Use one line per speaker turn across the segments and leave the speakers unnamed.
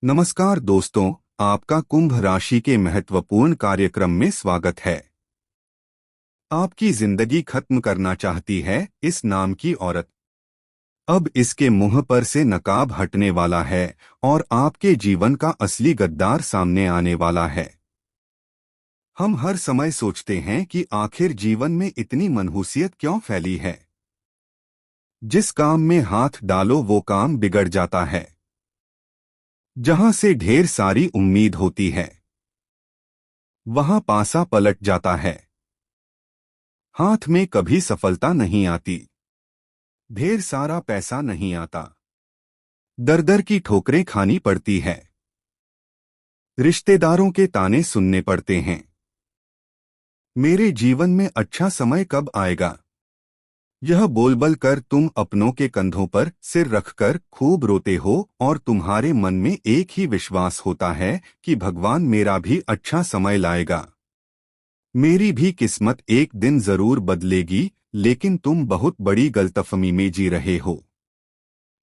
नमस्कार दोस्तों, आपका कुंभ राशि के महत्वपूर्ण कार्यक्रम में स्वागत है। आपकी जिंदगी खत्म करना चाहती है इस नाम की औरत। अब इसके मुंह पर से नकाब हटने वाला है और आपके जीवन का असली गद्दार सामने आने वाला है। हम हर समय सोचते हैं कि आखिर जीवन में इतनी मनहूसियत क्यों फैली है। जिस काम में हाथ डालो वो काम बिगड़ जाता है। जहां से ढेर सारी उम्मीद होती है वहां पासा पलट जाता है। हाथ में कभी सफलता नहीं आती। ढेर सारा पैसा नहीं आता। दर दर की ठोकरें खानी पड़ती है। रिश्तेदारों के ताने सुनने पड़ते हैं। मेरे जीवन में अच्छा समय कब आएगा? यह बोल बोल कर तुम अपनों के कंधों पर सिर रखकर खूब रोते हो और तुम्हारे मन में एक ही विश्वास होता है कि भगवान मेरा भी अच्छा समय लाएगा। मेरी भी किस्मत एक दिन जरूर बदलेगी, लेकिन तुम बहुत बड़ी गलतफहमी में जी रहे हो।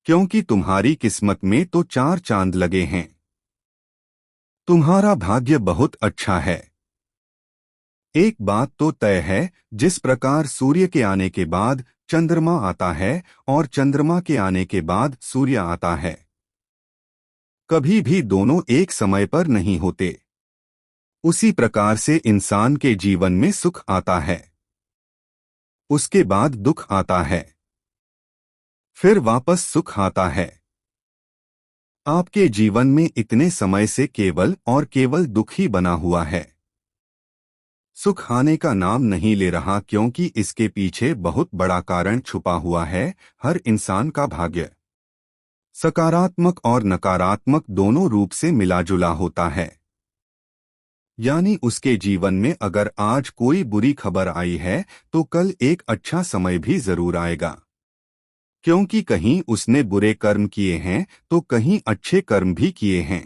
क्योंकि तुम्हारी किस्मत में तो 4 चांद लगे हैं। तुम्हारा भाग्य बहुत अच्छा है। एक बात तो तय है, जिस प्रकार सूर्य के आने के बाद चंद्रमा आता है और चंद्रमा के आने के बाद सूर्य आता है, कभी भी दोनों एक समय पर नहीं होते। उसी प्रकार से इंसान के जीवन में सुख आता है, उसके बाद दुख आता है, फिर वापस सुख आता है। आपके जीवन में इतने समय से केवल और केवल दुख ही बना हुआ है। सुख आने का नाम नहीं ले रहा, क्योंकि इसके पीछे बहुत बड़ा कारण छुपा हुआ है। हर इंसान का भाग्य सकारात्मक और नकारात्मक दोनों रूप से मिला जुला होता है। यानी उसके जीवन में अगर आज कोई बुरी खबर आई है तो कल एक अच्छा समय भी जरूर आएगा। क्योंकि कहीं उसने बुरे कर्म किए हैं तो कहीं अच्छे कर्म भी किए हैं।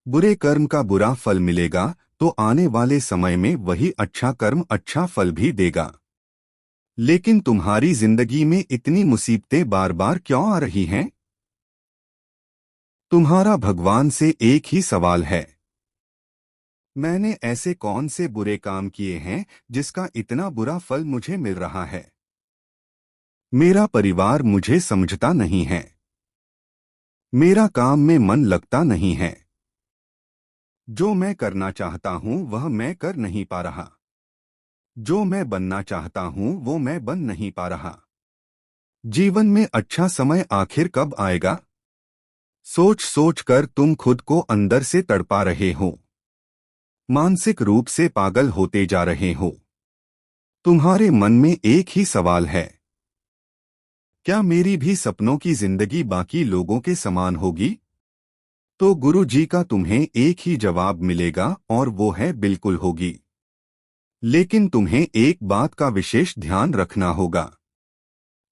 बुरे कर्म का बुरा फल मिलेगा तो आने वाले समय में वही अच्छा कर्म अच्छा फल भी देगा। लेकिन तुम्हारी जिंदगी में इतनी मुसीबतें बार बार क्यों आ रही हैं? तुम्हारा भगवान से एक ही सवाल है, मैंने ऐसे कौन से बुरे काम किए हैं जिसका इतना बुरा फल मुझे मिल रहा है? मेरा परिवार मुझे समझता नहीं है। मेरा काम में मन लगता नहीं है। जो मैं करना चाहता हूं वह मैं कर नहीं पा रहा। जो मैं बनना चाहता हूं वो मैं बन नहीं पा रहा। जीवन में अच्छा समय आखिर कब आएगा? सोच सोच कर तुम खुद को अंदर से तड़पा रहे हो। मानसिक रूप से पागल होते जा रहे हो। तुम्हारे मन में एक ही सवाल है, क्या मेरी भी सपनों की जिंदगी बाकी लोगों के समान होगी? तो गुरु जी का तुम्हें एक ही जवाब मिलेगा और वो है बिल्कुल होगी। लेकिन तुम्हें एक बात का विशेष ध्यान रखना होगा।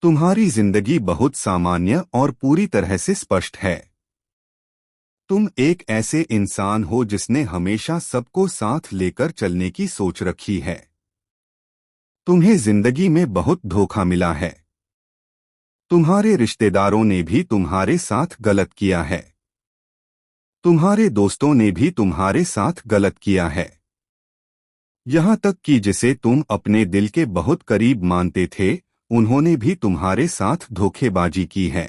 तुम्हारी जिंदगी बहुत सामान्य और पूरी तरह से स्पष्ट है। तुम एक ऐसे इंसान हो जिसने हमेशा सबको साथ लेकर चलने की सोच रखी है। तुम्हें जिंदगी में बहुत धोखा मिला है। तुम्हारे रिश्तेदारों ने भी तुम्हारे साथ गलत किया है। तुम्हारे दोस्तों ने भी तुम्हारे साथ गलत किया है। यहाँ तक कि जिसे तुम अपने दिल के बहुत करीब मानते थे, उन्होंने भी तुम्हारे साथ धोखेबाजी की है।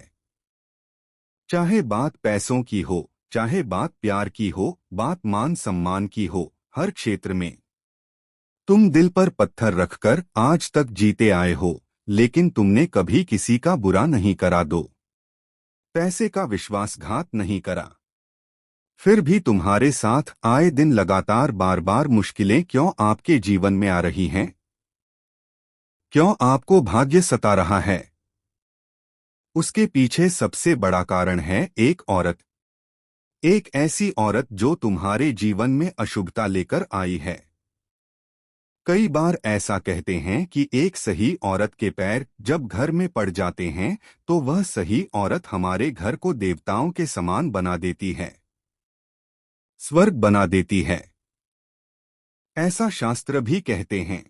चाहे बात पैसों की हो, चाहे बात प्यार की हो, बात मान सम्मान की हो, हर क्षेत्र में तुम दिल पर पत्थर रखकर आज तक जीते आए हो, लेकिन तुमने कभी किसी का बुरा नहीं करा। दो पैसे का विश्वासघात नहीं करा। फिर भी तुम्हारे साथ आए दिन लगातार बार बार मुश्किलें क्यों आपके जीवन में आ रही हैं? क्यों आपको भाग्य सता रहा है? उसके पीछे सबसे बड़ा कारण है एक औरत। एक ऐसी औरत जो तुम्हारे जीवन में अशुभता लेकर आई है। कई बार ऐसा कहते हैं कि एक सही औरत के पैर जब घर में पड़ जाते हैं तो वह सही औरत हमारे घर को देवताओं के समान बना देती है, स्वर्ग बना देती है। ऐसा शास्त्र भी कहते हैं।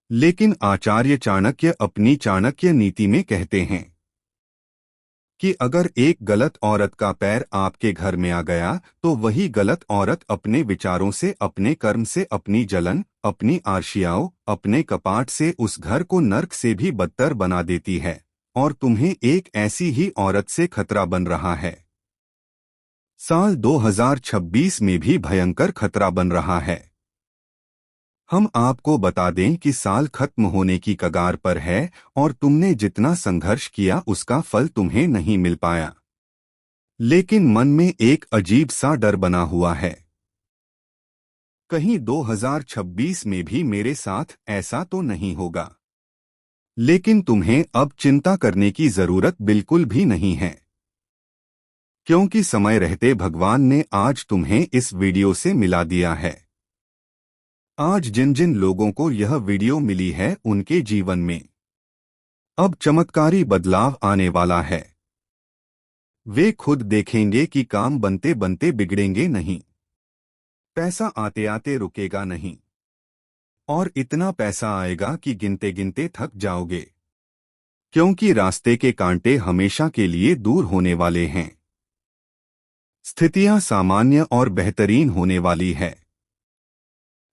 लेकिन आचार्य चाणक्य अपनी चाणक्य नीति में कहते हैं कि अगर एक गलत औरत का पैर आपके घर में आ गया तो वही गलत औरत अपने विचारों से, अपने कर्म से, अपनी जलन, अपनी आर्शियाओं, अपने कपाट से उस घर को नर्क से भी बदतर बना देती है और तुम्हें एक ऐसी ही औरत से खतरा बन रहा है। साल 2026 में भी भयंकर खतरा बन रहा है। हम आपको बता दें कि साल खत्म होने की कगार पर है और तुमने जितना संघर्ष किया उसका फल तुम्हें नहीं मिल पाया। लेकिन मन में एक अजीब सा डर बना हुआ है, कहीं 2026 में भी मेरे साथ ऐसा तो नहीं होगा। लेकिन तुम्हें अब चिंता करने की जरूरत बिल्कुल भी नहीं है, क्योंकि समय रहते भगवान ने आज तुम्हें इस वीडियो से मिला दिया है। आज जिन जिन लोगों को यह वीडियो मिली है उनके जीवन में अब चमत्कारी बदलाव आने वाला है। वे खुद देखेंगे कि काम बनते बनते बिगड़ेंगे नहीं, पैसा आते आते रुकेगा नहीं और इतना पैसा आएगा कि गिनते गिनते थक जाओगे, क्योंकि रास्ते के कांटे हमेशा के लिए दूर होने वाले हैं। स्थितियां सामान्य और बेहतरीन होने वाली है।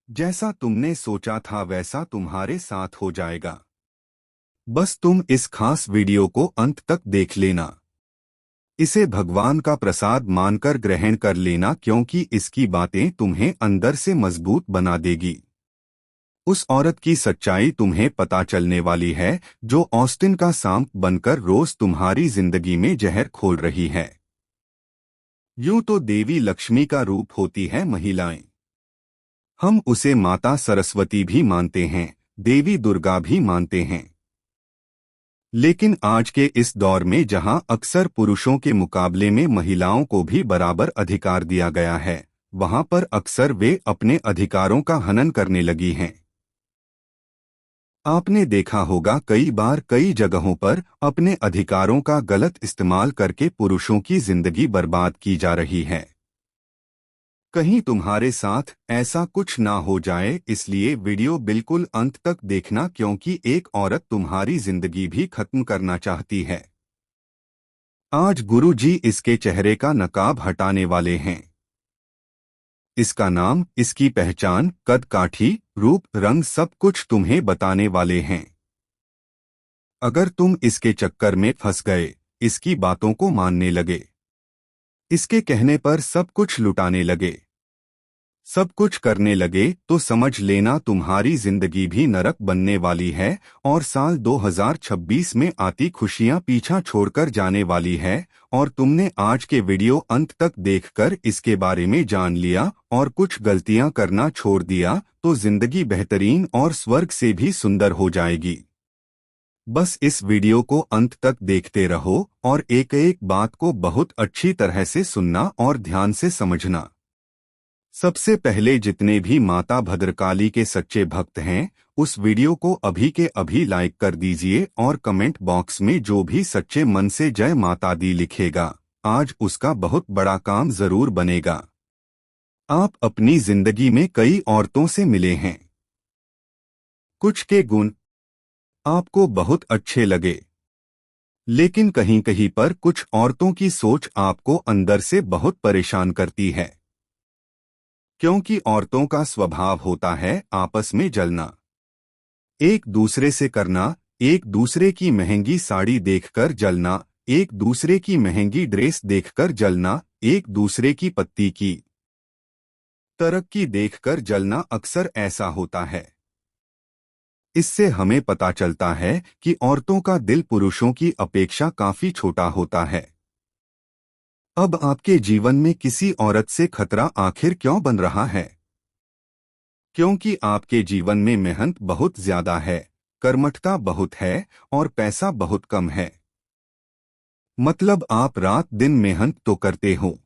जैसा तुमने सोचा था वैसा तुम्हारे साथ हो जाएगा। बस तुम इस खास वीडियो को अंत तक देख लेना। इसे भगवान का प्रसाद मानकर ग्रहण कर लेना, क्योंकि इसकी बातें तुम्हें अंदर से मजबूत बना देगी। उस औरत की सच्चाई तुम्हें पता चलने वाली है जो ऑस्टिन का सांप बनकर रोज तुम्हारी जिंदगी में जहर खोल रही है। यूं तो देवी लक्ष्मी का रूप होती है महिलाएं। हम उसे माता सरस्वती भी मानते हैं, देवी दुर्गा भी मानते हैं। लेकिन आज के इस दौर में जहां अक्सर पुरुषों के मुकाबले में महिलाओं को भी बराबर अधिकार दिया गया है, वहां पर अक्सर वे अपने अधिकारों का हनन करने लगी हैं। आपने देखा होगा कई बार कई जगहों पर अपने अधिकारों का गलत इस्तेमाल करके पुरुषों की जिंदगी बर्बाद की जा रही है। कहीं तुम्हारे साथ ऐसा कुछ ना हो जाए, इसलिए वीडियो बिल्कुल अंत तक देखना, क्योंकि एक औरत तुम्हारी जिंदगी भी खत्म करना चाहती है। आज गुरुजी इसके चेहरे का नकाब हटाने वाले हैं। इसका नाम, इसकी पहचान, कद काठी, रूप, रंग सब कुछ तुम्हें बताने वाले हैं। अगर तुम इसके चक्कर में फंस गए, इसकी बातों को मानने लगे, इसके कहने पर सब कुछ लुटाने लगे, सब कुछ करने लगे, तो समझ लेना तुम्हारी जिंदगी भी नरक बनने वाली है और साल 2026 में आती खुशियां पीछा छोड़कर जाने वाली है। और तुमने आज के वीडियो अंत तक देखकर इसके बारे में जान लिया और कुछ गलतियां करना छोड़ दिया तो जिंदगी बेहतरीन और स्वर्ग से भी सुंदर हो जाएगी। बस इस वीडियो को अंत तक देखते रहो और एक एक बात को बहुत अच्छी तरह से सुनना और ध्यान से समझना। सबसे पहले जितने भी माता भद्रकाली के सच्चे भक्त हैं, उस वीडियो को अभी के अभी लाइक कर दीजिए और कमेंट बॉक्स में जो भी सच्चे मन से जय माता दी लिखेगा, आज उसका बहुत बड़ा काम जरूर बनेगा। आप अपनी जिंदगी में कई औरतों से मिले हैं। कुछ के गुण आपको बहुत अच्छे लगे, लेकिन कहीं कहीं पर कुछ औरतों की सोच आपको अंदर से बहुत परेशान करती है, क्योंकि औरतों का स्वभाव होता है आपस में जलना, एक दूसरे से करना, एक दूसरे की महंगी साड़ी देखकर जलना, एक दूसरे की महंगी ड्रेस देखकर जलना, एक दूसरे की पत्ती की तरक्की देखकर जलना, अक्सर ऐसा होता है। इससे हमें पता चलता है कि औरतों का दिल पुरुषों की अपेक्षा काफी छोटा होता है। अब आपके जीवन में किसी औरत से खतरा आखिर क्यों बन रहा है? क्योंकि आपके जीवन में मेहनत बहुत ज्यादा है, कर्मठता बहुत है और पैसा बहुत कम है। मतलब आप रात दिन मेहनत तो करते हो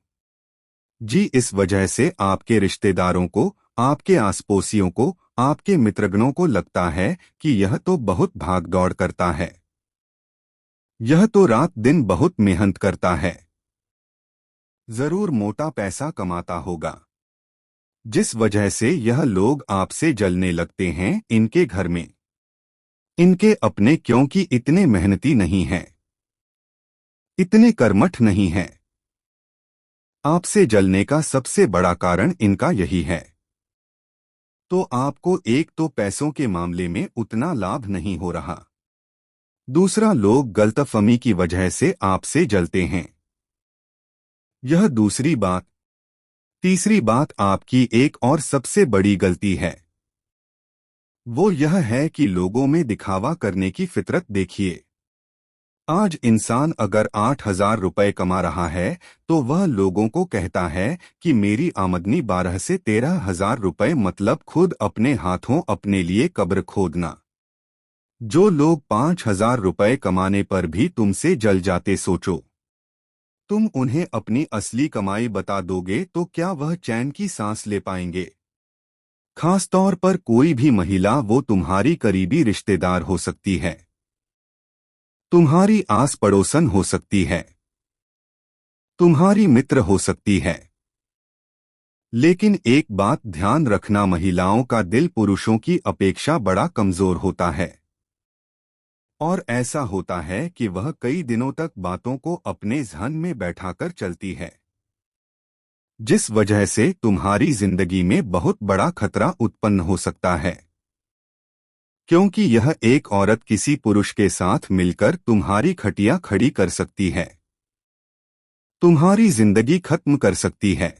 जी, इस वजह से आपके रिश्तेदारों को, आपके आसपड़ोसियों को, आपके मित्रगणों को लगता है कि यह तो बहुत भाग दौड़ करता है, यह तो रात दिन बहुत मेहनत करता है, जरूर मोटा पैसा कमाता होगा, जिस वजह से यह लोग आपसे जलने लगते हैं। इनके घर में इनके अपने क्योंकि इतने मेहनती नहीं हैं। इतने कर्मठ नहीं हैं। आपसे जलने का सबसे बड़ा कारण इनका यही है। तो आपको एक तो पैसों के मामले में उतना लाभ नहीं हो रहा, दूसरा लोग गलतफहमी की वजह से आपसे जलते हैं। यह दूसरी बात। तीसरी बात आपकी एक और सबसे बड़ी गलती है। वो यह है कि लोगों में दिखावा करने की फितरत देखिए। आज इंसान अगर 8,000 रुपए कमा रहा है तो वह लोगों को कहता है कि मेरी आमदनी 12 से 13,000 रुपए, मतलब खुद अपने हाथों अपने लिए कब्र खोदना। जो लोग 5,000 रुपए कमाने पर भी तुमसे जल जाते, सोचो तुम उन्हें अपनी असली कमाई बता दोगे तो क्या वह चैन की सांस ले पाएंगे? खासतौर पर कोई भी महिला, वो तुम्हारी करीबी रिश्तेदार हो सकती है, तुम्हारी आस पड़ोसन हो सकती है, तुम्हारी मित्र हो सकती है। लेकिन एक बात ध्यान रखना, महिलाओं का दिल पुरुषों की अपेक्षा बड़ा कमजोर होता है। और ऐसा होता है कि वह कई दिनों तक बातों को अपने ज़हन में बैठाकर चलती है, जिस वजह से तुम्हारी जिंदगी में बहुत बड़ा खतरा उत्पन्न हो सकता है। क्योंकि यह एक औरत किसी पुरुष के साथ मिलकर तुम्हारी खटिया खड़ी कर सकती है, तुम्हारी जिंदगी खत्म कर सकती है।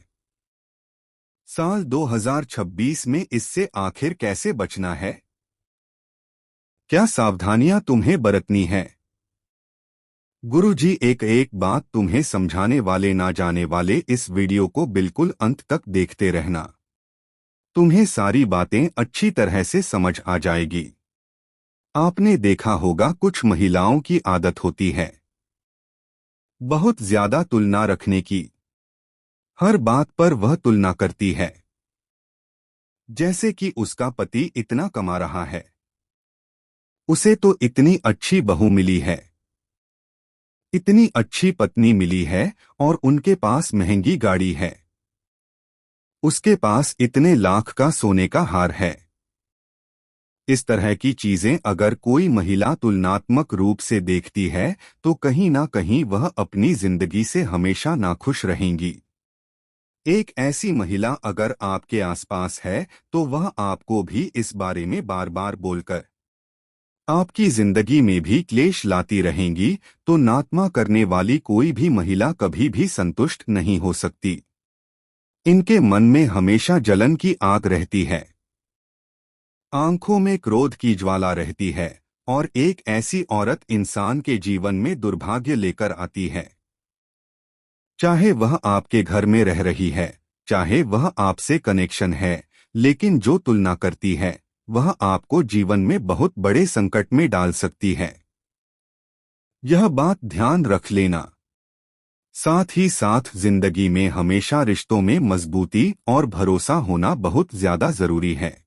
साल 2026 में इससे आखिर कैसे बचना है? क्या सावधानियां तुम्हें बरतनी है? गुरुजी एक एक बात तुम्हें समझाने वाले, ना जाने वाले इस वीडियो को बिल्कुल अंत तक देखते रहना। तुम्हें सारी बातें अच्छी तरह से समझ आ जाएगी। आपने देखा होगा कुछ महिलाओं की आदत होती है बहुत ज्यादा तुलना रखने की। हर बात पर वह तुलना करती है, जैसे कि उसका पति इतना कमा रहा है, उसे तो इतनी अच्छी बहू मिली है, इतनी अच्छी पत्नी मिली है, और उनके पास महंगी गाड़ी है, उसके पास इतने लाख का सोने का हार है। इस तरह की चीजें अगर कोई महिला तुलनात्मक रूप से देखती है तो कहीं ना कहीं वह अपनी जिंदगी से हमेशा नाखुश रहेंगी। एक ऐसी महिला अगर आपके आसपास है तो वह आपको भी इस बारे में बार बार बोलकर आपकी जिंदगी में भी क्लेश लाती रहेंगी, तो नात्मा करने वाली कोई भी महिला कभी भी संतुष्ट नहीं हो सकती। इनके मन में हमेशा जलन की आग रहती है, आंखों में क्रोध की ज्वाला रहती है, और एक ऐसी औरत इंसान के जीवन में दुर्भाग्य लेकर आती है। चाहे वह आपके घर में रह रही है, चाहे वह आपसे कनेक्शन है, लेकिन जो तुलना करती है वह आपको जीवन में बहुत बड़े संकट में डाल सकती है। यह बात ध्यान रख लेना। साथ ही साथ जिंदगी में हमेशा रिश्तों में मजबूती और भरोसा होना बहुत ज्यादा जरूरी है।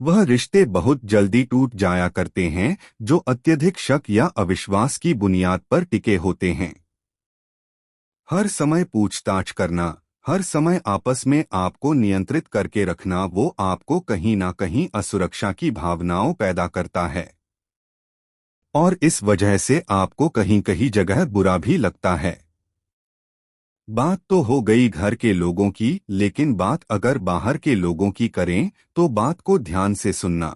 वह रिश्ते बहुत जल्दी टूट जाया करते हैं जो अत्यधिक शक या अविश्वास की बुनियाद पर टिके होते हैं। हर समय पूछताछ करना, हर समय आपस में आपको नियंत्रित करके रखना, वो आपको कहीं ना कहीं असुरक्षा की भावनाओं पैदा करता है, और इस वजह से आपको कहीं कहीं जगह बुरा भी लगता है। बात तो हो गई घर के लोगों की, लेकिन बात अगर बाहर के लोगों की करें तो बात को ध्यान से सुनना।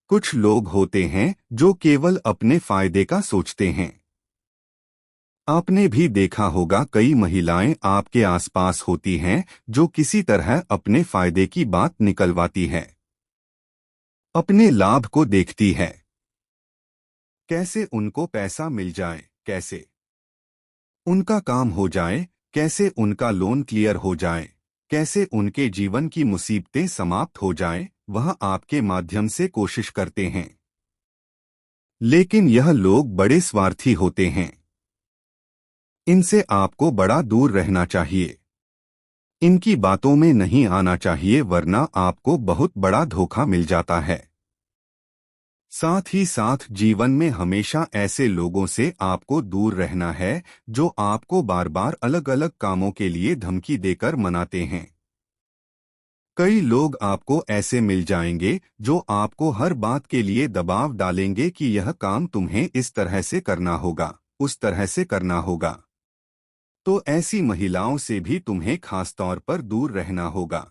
कुछ लोग होते हैं जो केवल अपने फायदे का सोचते हैं। आपने भी देखा होगा कई महिलाएं आपके आसपास होती हैं जो किसी तरह अपने फायदे की बात निकलवाती है, अपने लाभ को देखती है, कैसे उनको पैसा मिल जाए, कैसे उनका काम हो जाए, कैसे उनका लोन क्लियर हो जाए, कैसे उनके जीवन की मुसीबतें समाप्त हो जाए, वह आपके माध्यम से कोशिश करते हैं। लेकिन यह लोग बड़े स्वार्थी होते हैं। इनसे आपको बड़ा दूर रहना चाहिए, इनकी बातों में नहीं आना चाहिए, वरना आपको बहुत बड़ा धोखा मिल जाता है। साथ ही साथ जीवन में हमेशा ऐसे लोगों से आपको दूर रहना है जो आपको बार बार अलग अलग कामों के लिए धमकी देकर मनाते हैं। कई लोग आपको ऐसे मिल जाएंगे जो आपको हर बात के लिए दबाव डालेंगे कि यह काम तुम्हें इस तरह से करना होगा, उस तरह से करना होगा। तो ऐसी महिलाओं से भी तुम्हें खासतौर पर दूर रहना होगा।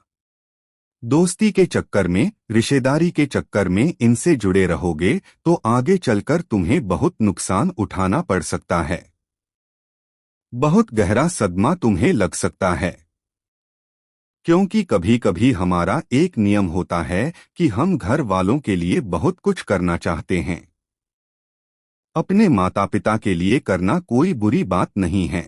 दोस्ती के चक्कर में, रिश्तेदारी के चक्कर में इनसे जुड़े रहोगे तो आगे चलकर तुम्हें बहुत नुकसान उठाना पड़ सकता है। बहुत गहरा सदमा तुम्हें लग सकता है। क्योंकि कभी कभी हमारा एक नियम होता है कि हम घर वालों के लिए बहुत कुछ करना चाहते हैं। अपने माता पिता के लिए करना कोई बुरी बात नहीं है।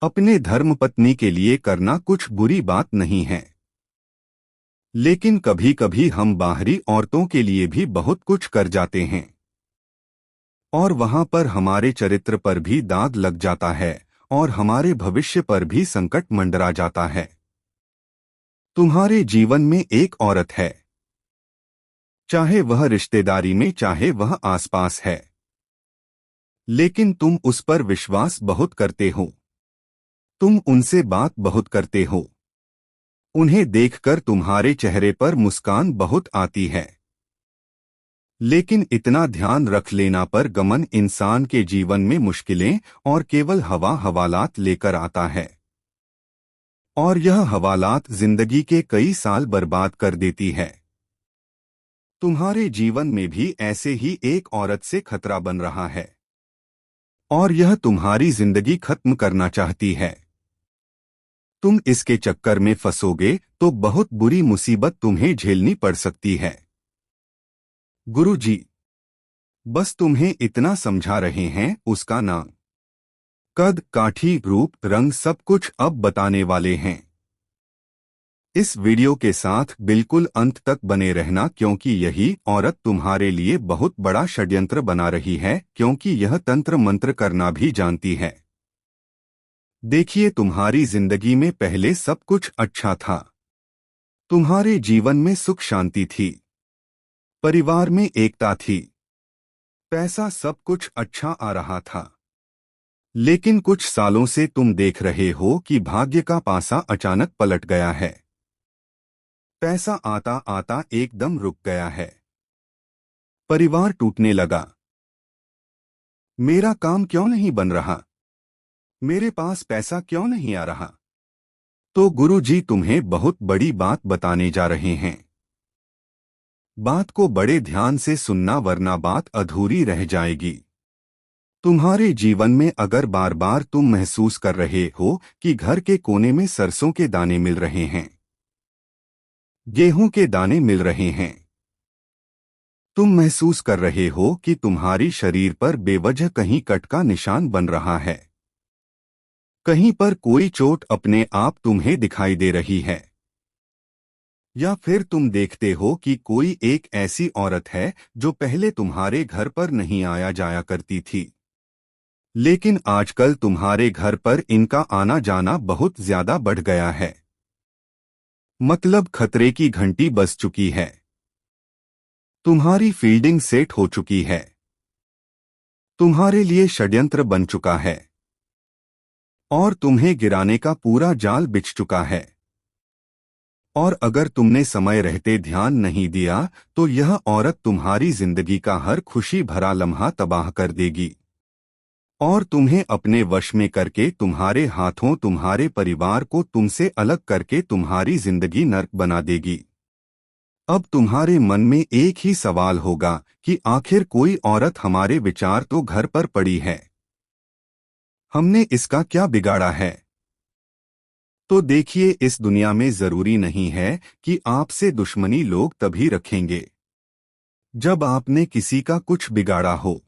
अपने धर्मपत्नी के लिए करना कुछ बुरी बात नहीं है। लेकिन कभी कभी हम बाहरी औरतों के लिए भी बहुत कुछ कर जाते हैं और वहां पर हमारे चरित्र पर भी दाग लग जाता है और हमारे भविष्य पर भी संकट मंडरा जाता है। तुम्हारे जीवन में एक औरत है, चाहे वह रिश्तेदारी में चाहे वह आसपास है, लेकिन तुम उस पर विश्वास बहुत करते हो। तुम उनसे बात बहुत करते हो। उन्हें देखकर तुम्हारे चेहरे पर मुस्कान बहुत आती है। लेकिन इतना ध्यान रख लेना पर गमन इंसान के जीवन में मुश्किलें और केवल हवालात लेकर आता है और यह हवालात जिंदगी के कई साल बर्बाद कर देती है। तुम्हारे जीवन में भी ऐसे ही एक औरत से खतरा बन रहा है और यह तुम्हारी जिंदगी खत्म करना चाहती है। तुम इसके चक्कर में फंसोगे तो बहुत बुरी मुसीबत तुम्हें झेलनी पड़ सकती है। गुरु जी बस तुम्हें इतना समझा रहे हैं, उसका नाम, कद, काठी, रूप, रंग सब कुछ अब बताने वाले हैं। इस वीडियो के साथ बिल्कुल अंत तक बने रहना, क्योंकि यही औरत तुम्हारे लिए बहुत बड़ा षड्यंत्र बना रही है, क्योंकि यह तंत्र मंत्र करना भी जानती है। देखिए, तुम्हारी जिंदगी में पहले सब कुछ अच्छा था। तुम्हारे जीवन में सुख शांति थी, परिवार में एकता थी, पैसा, सब कुछ अच्छा आ रहा था। लेकिन कुछ सालों से तुम देख रहे हो कि भाग्य का पासा अचानक पलट गया है। पैसा आता आता एकदम रुक गया है। परिवार टूटने लगा। मेरा काम क्यों नहीं बन रहा? मेरे पास पैसा क्यों नहीं आ रहा? तो गुरु जी तुम्हें बहुत बड़ी बात बताने जा रहे हैं। बात को बड़े ध्यान से सुनना, वरना बात अधूरी रह जाएगी। तुम्हारे जीवन में अगर बार बार तुम महसूस कर रहे हो कि घर के कोने में सरसों के दाने मिल रहे हैं, गेहूं के दाने मिल रहे हैं, तुम महसूस कर रहे हो कि तुम्हारी शरीर पर बेवजह कहीं कट का निशान बन रहा है, कहीं पर कोई चोट अपने आप तुम्हें दिखाई दे रही है, या फिर तुम देखते हो कि कोई एक ऐसी औरत है जो पहले तुम्हारे घर पर नहीं आया जाया करती थी, लेकिन आजकल तुम्हारे घर पर इनका आना जाना बहुत ज्यादा बढ़ गया है। मतलब खतरे की घंटी बज चुकी है। तुम्हारी फील्डिंग सेट हो चुकी है। तुम्हारे लिए षड्यंत्र बन चुका है और तुम्हें गिराने का पूरा जाल बिछ चुका है। और अगर तुमने समय रहते ध्यान नहीं दिया तो यह औरत तुम्हारी जिंदगी का हर खुशी भरा लम्हा तबाह कर देगी और तुम्हें अपने वश में करके तुम्हारे हाथों तुम्हारे परिवार को तुमसे अलग करके तुम्हारी जिंदगी नर्क बना देगी। अब तुम्हारे मन में एक ही सवाल होगा कि आखिर कोई औरत हमारे विचार तो घर पर पड़ी है, हमने इसका क्या बिगाड़ा है? तो देखिए, इस दुनिया में जरूरी नहीं है कि आपसे दुश्मनी लोग तभी रखेंगे जब आपने किसी का कुछ बिगाड़ा हो।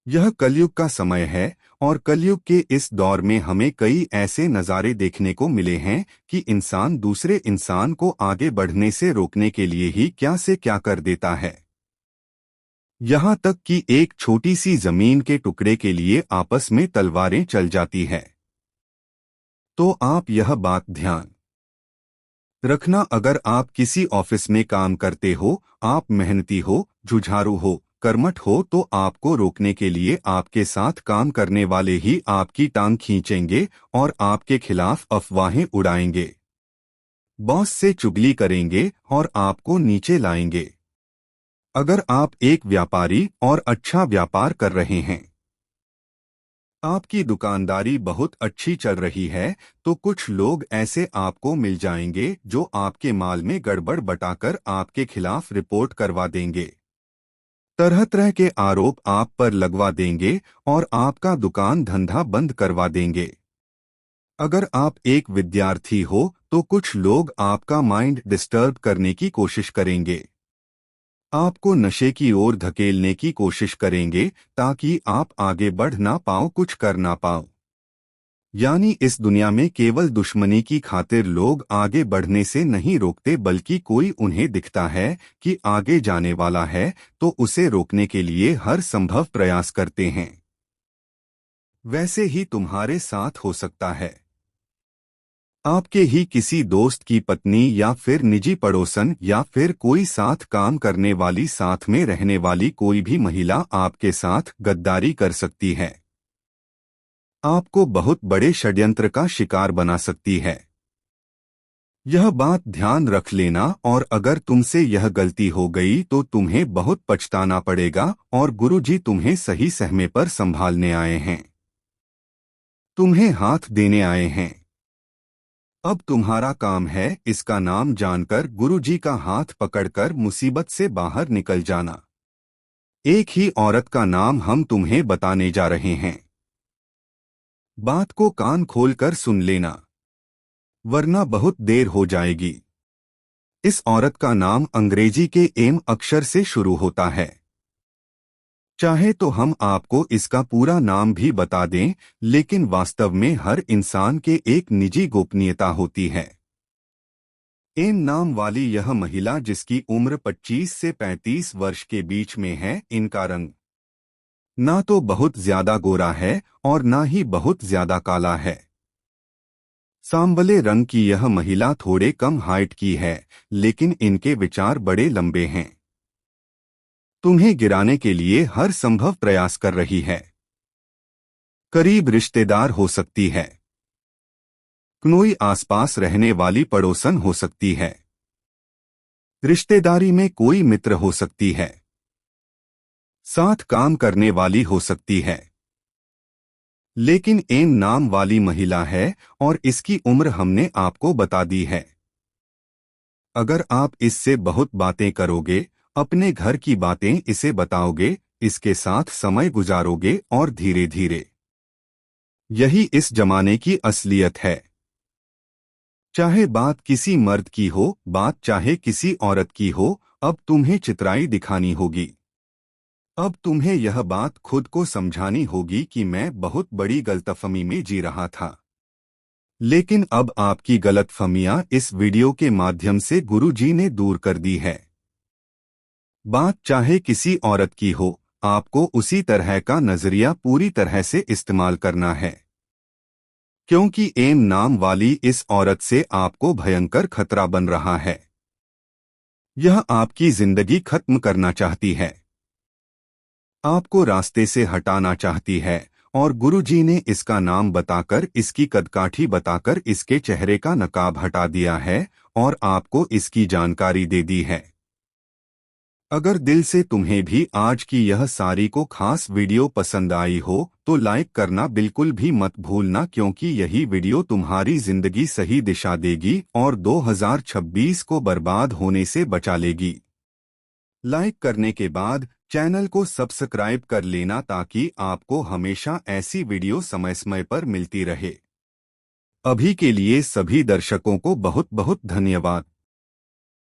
यह कलयुग का समय है और कलयुग के इस दौर में हमें कई ऐसे नज़ारे देखने को मिले हैं कि इंसान दूसरे इंसान को आगे बढ़ने से रोकने के लिए ही क्या से क्या कर देता है। यहाँ तक कि एक छोटी सी जमीन के टुकड़े के लिए आपस में तलवारें चल जाती है। तो आप यह बात ध्यान रखना, अगर आप किसी ऑफिस में काम करते हो, आप मेहनती हो, जुझारू हो, कर्मठ हो, तो आपको रोकने के लिए आपके साथ काम करने वाले ही आपकी टांग खींचेंगे और आपके खिलाफ अफवाहें उड़ाएंगे, बॉस से चुगली करेंगे और आपको नीचे लाएंगे। अगर आप एक व्यापारी और अच्छा व्यापार कर रहे हैं, आपकी दुकानदारी बहुत अच्छी चल रही है, तो कुछ लोग ऐसे आपको मिल जाएंगे जो आपके माल में गड़बड़ बताकर आपके खिलाफ रिपोर्ट करवा देंगे। तरह तरह के आरोप आप पर लगवा देंगे और आपका दुकान धंधा बंद करवा देंगे। अगर आप एक विद्यार्थी हो तो कुछ लोग आपका माइंड डिस्टर्ब करने की कोशिश करेंगे। आपको नशे की ओर धकेलने की कोशिश करेंगे ताकि आप आगे बढ़ ना पाओ, कुछ कर ना पाओ। यानी इस दुनिया में केवल दुश्मनी की खातिर लोग आगे बढ़ने से नहीं रोकते, बल्कि कोई उन्हें दिखता है कि आगे जाने वाला है तो उसे रोकने के लिए हर संभव प्रयास करते हैं। वैसे ही तुम्हारे साथ हो सकता है। आपके ही किसी दोस्त की पत्नी या फिर निजी पड़ोसन या फिर कोई साथ काम करने वाली, साथ में रहने वाली कोई भी महिला आपके साथ गद्दारी कर सकती है। आपको बहुत बड़े षड्यंत्र का शिकार बना सकती है। यह बात ध्यान रख लेना, और अगर तुमसे यह गलती हो गई तो तुम्हें बहुत पछताना पड़ेगा, और गुरुजी तुम्हें सही सहमे पर संभालने आए हैं, तुम्हें हाथ देने आए हैं। अब तुम्हारा काम है इसका नाम जानकर गुरुजी का हाथ पकड़कर मुसीबत से बाहर निकल जाना। एक ही औरत का नाम हम तुम्हें बताने जा रहे हैं। बात को कान खोलकर सुन लेना, वरना बहुत देर हो जाएगी। इस औरत का नाम अंग्रेजी के एम अक्षर से शुरू होता है। चाहे तो हम आपको इसका पूरा नाम भी बता दें, लेकिन वास्तव में हर इंसान के एक निजी गोपनीयता होती है। एम नाम वाली यह महिला, जिसकी उम्र 25 से 35 वर्ष के बीच में है, इनका रंग ना तो बहुत ज्यादा गोरा है और ना ही बहुत ज्यादा काला है। सांवले रंग की यह महिला थोड़े कम हाइट की है, लेकिन इनके विचार बड़े लंबे हैं। तुम्हें गिराने के लिए हर संभव प्रयास कर रही है। करीब रिश्तेदार हो सकती है, कोई आसपास रहने वाली पड़ोसन हो सकती है, रिश्तेदारी में कोई मित्र हो सकती है, साथ काम करने वाली हो सकती है। लेकिन एम नाम वाली महिला है और इसकी उम्र हमने आपको बता दी है। अगर आप इससे बहुत बातें करोगे, अपने घर की बातें इसे बताओगे, इसके साथ समय गुजारोगे, और धीरे धीरे यही इस जमाने की असलियत है। चाहे बात किसी मर्द की हो, बात चाहे किसी औरत की हो, अब तुम्हें चितराई दिखानी होगी। अब तुम्हें यह बात खुद को समझानी होगी कि मैं बहुत बड़ी गलतफहमी में जी रहा था। लेकिन अब आपकी गलतफहमियां इस वीडियो के माध्यम से गुरुजी ने दूर कर दी है। बात चाहे किसी औरत की हो, आपको उसी तरह का नजरिया पूरी तरह से इस्तेमाल करना है, क्योंकि एम नाम वाली इस औरत से आपको भयंकर खतरा बन रहा है। यह आपकी जिंदगी खत्म करना चाहती है, आपको रास्ते से हटाना चाहती है, और गुरुजी ने इसका नाम बताकर, इसकी कदकाठी बताकर इसके चेहरे का नकाब हटा दिया है और आपको इसकी जानकारी दे दी है। अगर दिल से तुम्हें भी आज की यह सारी को खास वीडियो पसंद आई हो तो लाइक करना बिल्कुल भी मत भूलना, क्योंकि यही वीडियो तुम्हारी जिंदगी सही दिशा देगी और 2026 को बर्बाद होने से बचा लेगी। लाइक करने के बाद चैनल को सब्सक्राइब कर लेना ताकि आपको हमेशा ऐसी वीडियो समय समय पर मिलती रहे। अभी के लिए सभी दर्शकों को बहुत बहुत धन्यवाद।